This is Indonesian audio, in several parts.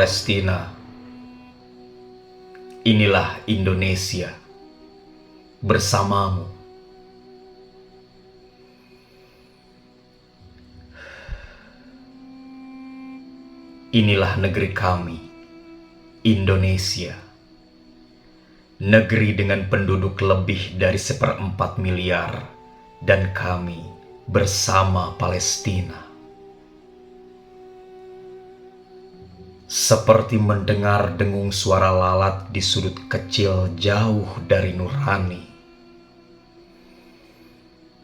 Palestina, inilah Indonesia bersamamu. Inilah negeri kami, Indonesia, negeri dengan penduduk lebih dari 1/4 miliar, dan kami bersama Palestina. Seperti mendengar dengung suara lalat di sudut kecil jauh dari nurani.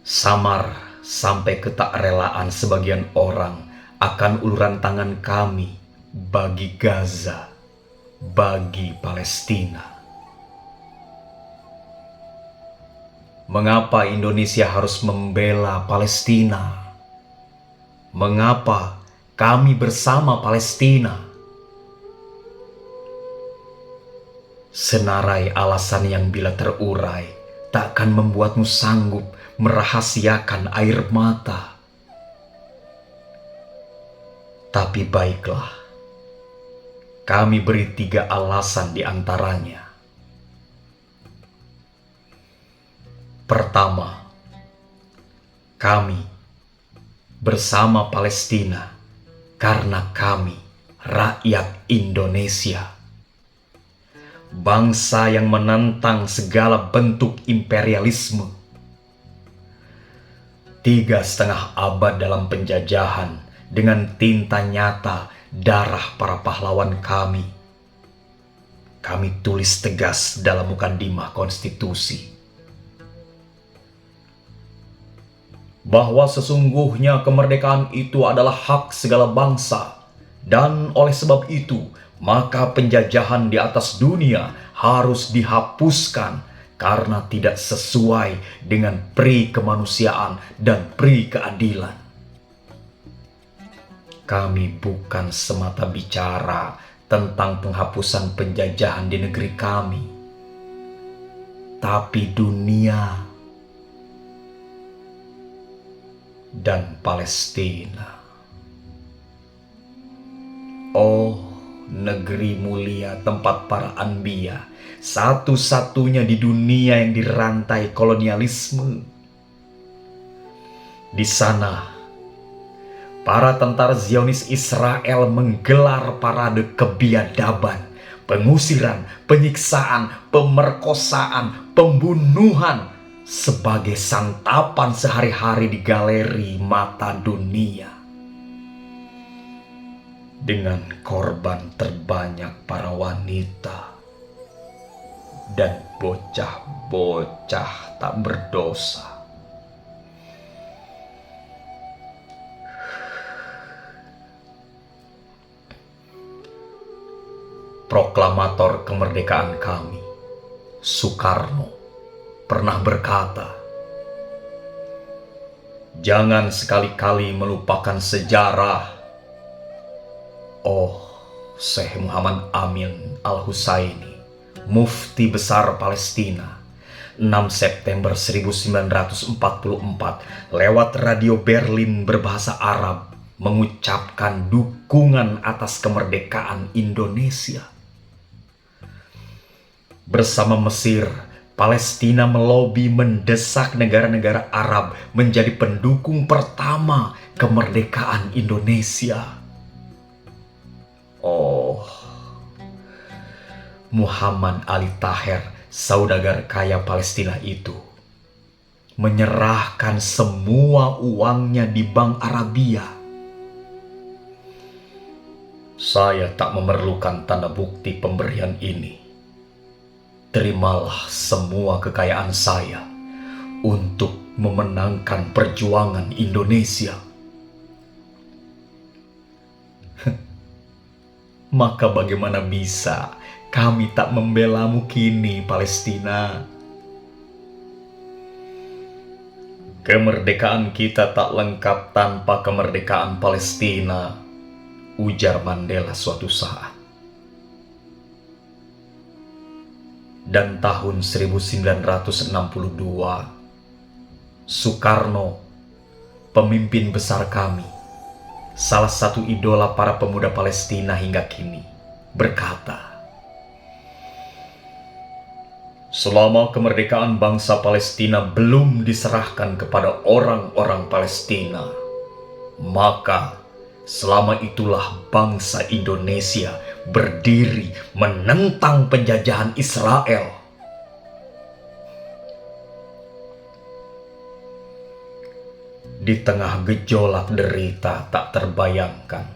Samar sampai ketakrelaan sebagian orang akan uluran tangan kami bagi Gaza, bagi Palestina. Mengapa Indonesia harus membela Palestina? Mengapa kami bersama Palestina? Senarai alasan yang bila terurai takkan membuatmu sanggup merahasiakan air mata. Tapi baiklah, kami beri 3 alasan di antaranya. Pertama, kami bersama Palestina karena kami rakyat Indonesia, bangsa yang menentang segala bentuk imperialisme. 3,5 abad dalam penjajahan dengan tinta nyata darah para pahlawan kami. Kami tulis tegas dalam mukadimah konstitusi bahwa sesungguhnya kemerdekaan itu adalah hak segala bangsa, dan oleh sebab itu maka penjajahan di atas dunia harus dihapuskan karena tidak sesuai dengan pri kemanusiaan dan pri keadilan. Kami bukan semata bicara tentang penghapusan penjajahan di negeri kami, tapi dunia dan Palestina. Oh, negeri mulia tempat para anbiya, satu-satunya di dunia yang dirantai kolonialisme. Di sana, para tentara Zionis Israel menggelar parade kebiadaban, pengusiran, penyiksaan, pemerkosaan, pembunuhan sebagai santapan sehari-hari di galeri mata dunia. Dengan korban terbanyak para wanita dan bocah-bocah tak berdosa. Proklamator kemerdekaan kami, Soekarno, pernah berkata, "Jangan sekali-kali melupakan sejarah." Oh, Syekh Muhammad Amin Al-Husaini, Mufti Besar Palestina, 6 September 1944, lewat radio Berlin berbahasa Arab, mengucapkan dukungan atas kemerdekaan Indonesia. Bersama Mesir, Palestina melobi mendesak negara-negara Arab menjadi pendukung pertama kemerdekaan Indonesia. Oh, Muhammad Ali Taher, saudagar kaya Palestina itu, menyerahkan semua uangnya di Bank Arabia. Saya tak memerlukan tanda bukti pemberian ini. Terimalah semua kekayaan saya untuk memenangkan perjuangan Indonesia. Maka bagaimana bisa kami tak membelamu kini, Palestina? Kemerdekaan kita tak lengkap tanpa kemerdekaan Palestina, ujar Mandela suatu saat. Dan tahun 1962, Soekarno, pemimpin besar kami, salah satu idola para pemuda Palestina hingga kini, berkata, selama kemerdekaan bangsa Palestina belum diserahkan kepada orang-orang Palestina, maka selama itulah bangsa Indonesia berdiri menentang penjajahan Israel. Di tengah gejolak derita tak terbayangkan,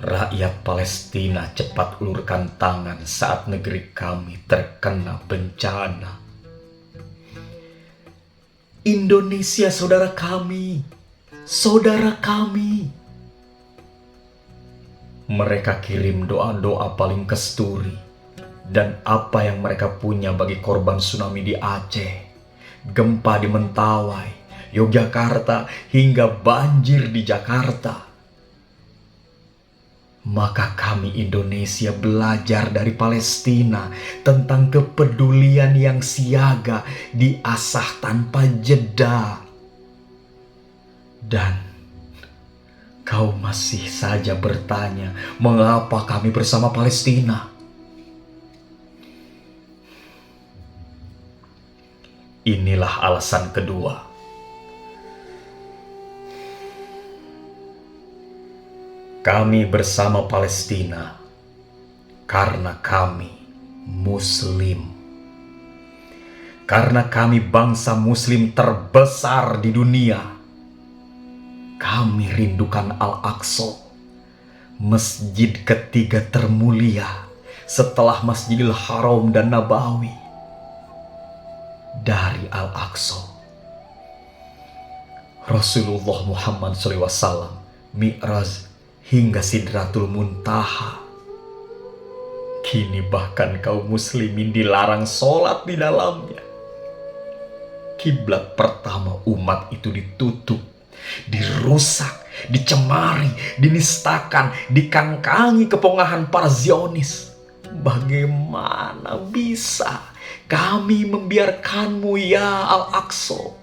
rakyat Palestina cepat ulurkan tangan saat negeri kami terkena bencana. Indonesia saudara kami, saudara kami. Mereka kirim doa-doa paling kesturi dan apa yang mereka punya bagi korban tsunami di Aceh, gempa di Mentawai, Yogyakarta, hingga banjir di Jakarta. Maka kami Indonesia belajar dari Palestina tentang kepedulian yang siaga diasah tanpa jeda. Dan kau masih saja bertanya, mengapa kami bersama Palestina? Inilah alasan kedua. Kami bersama Palestina karena kami Muslim. Karena kami bangsa Muslim terbesar di dunia. Kami rindukan Al-Aqsa, masjid ketiga termulia setelah Masjidil Haram dan Nabawi. Dari Al-Aqsa, Rasulullah Muhammad SAW Mi'raj hingga Sidratul Muntaha. Kini bahkan kaum muslimin dilarang sholat di dalamnya. Kiblat pertama umat itu ditutup, dirusak, dicemari, dinistakan, dikangkangi kepongahan para Zionis. Bagaimana bisa kami membiarkanmu ya Al-Aqsa?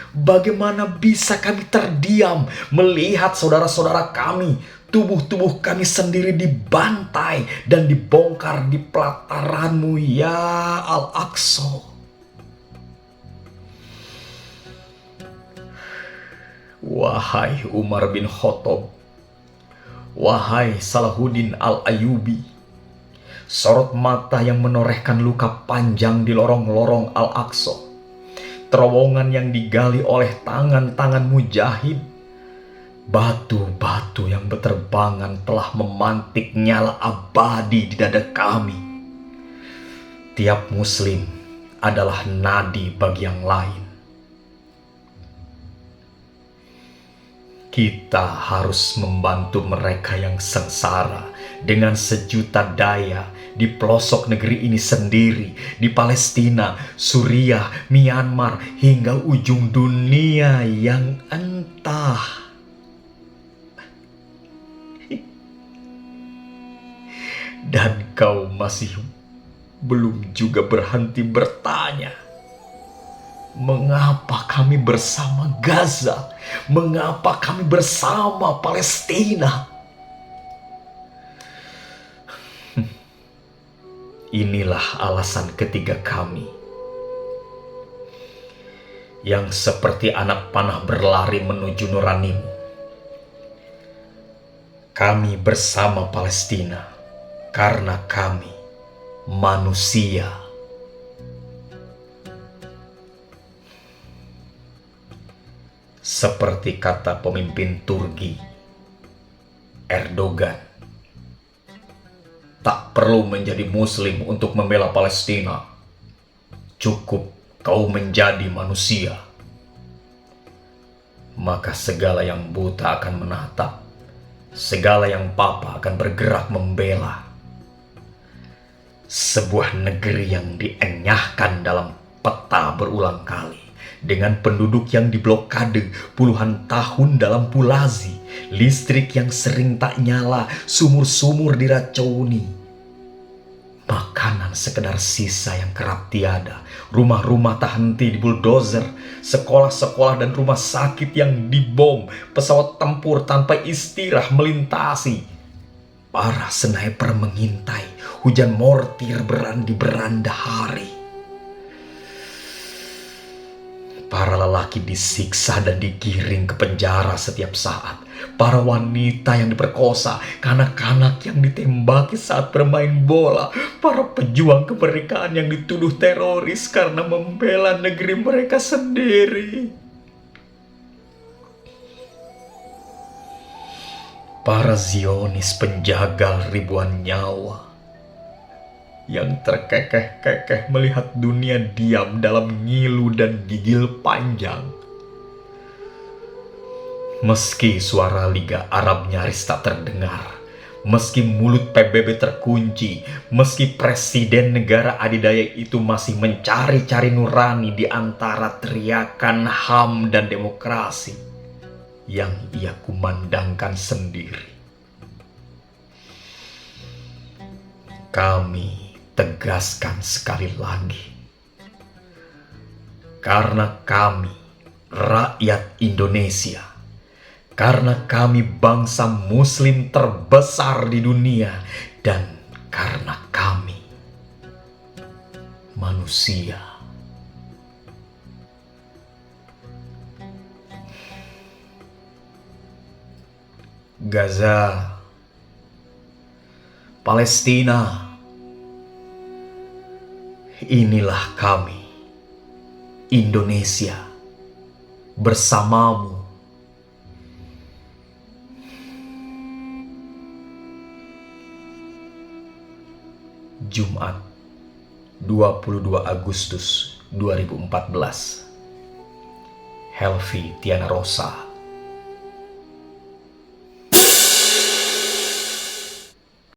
Bagaimana bisa kami terdiam melihat saudara-saudara kami, tubuh-tubuh kami sendiri dibantai dan dibongkar di pelataranmu ya Al-Aqsa? Wahai Umar bin Khattab, wahai Salahuddin Al-Ayyubi, sorot mata yang menorehkan luka panjang di lorong-lorong Al-Aqsa, terowongan yang digali oleh tangan-tangan mujahid, batu-batu yang berterbangan telah memantik nyala abadi di dada kami. Tiap muslim adalah nadi bagi yang lain. Kita harus membantu mereka yang sengsara dengan sejuta daya di pelosok negeri ini sendiri, di Palestina, Suriah, Myanmar, hingga ujung dunia yang entah. Dan kau masih belum juga berhenti bertanya, mengapa kami bersama Gaza? Mengapa kami bersama Palestina? Inilah alasan ketiga kami, yang seperti anak panah berlari menuju nuranimu. Kami bersama Palestina karena kami manusia. Seperti kata pemimpin Turki, Erdogan, tak perlu menjadi muslim untuk membela Palestina. Cukup kau menjadi manusia. Maka segala yang buta akan menatap, segala yang papa akan bergerak membela. Sebuah negeri yang dienyahkan dalam peta berulang kali, dengan penduduk yang diblokade puluhan tahun dalam pulazi, listrik yang sering tak nyala, sumur-sumur diracuni, makanan sekedar sisa yang kerap tiada, rumah-rumah tak henti dibuldozer, sekolah-sekolah dan rumah sakit yang dibom, pesawat tempur tanpa istirahat melintasi, Para sniper mengintai, hujan mortir beranda hari. Para lelaki disiksa dan digiring ke penjara setiap saat. Para wanita yang diperkosa, kanak-kanak yang ditembaki saat bermain bola, para pejuang kemerdekaan yang dituduh teroris karena membela negeri mereka sendiri. Para Zionis penjagal ribuan nyawa yang terkekeh-kekeh melihat dunia diam dalam ngilu dan gigil panjang. Meski suara Liga Arab nyaris tak terdengar, meski mulut PBB terkunci, meski presiden negara adidaya itu masih mencari-cari nurani di antara teriakan HAM dan demokrasi yang ia kumandangkan sendiri. Kami tegaskan sekali lagi, karena kami rakyat Indonesia, karena kami bangsa muslim terbesar di dunia, dan karena kami manusia. Gaza, Palestina, inilah kami, Indonesia, bersamamu. Jumat, 22 Agustus 2014. Helvi Tiana Rosa.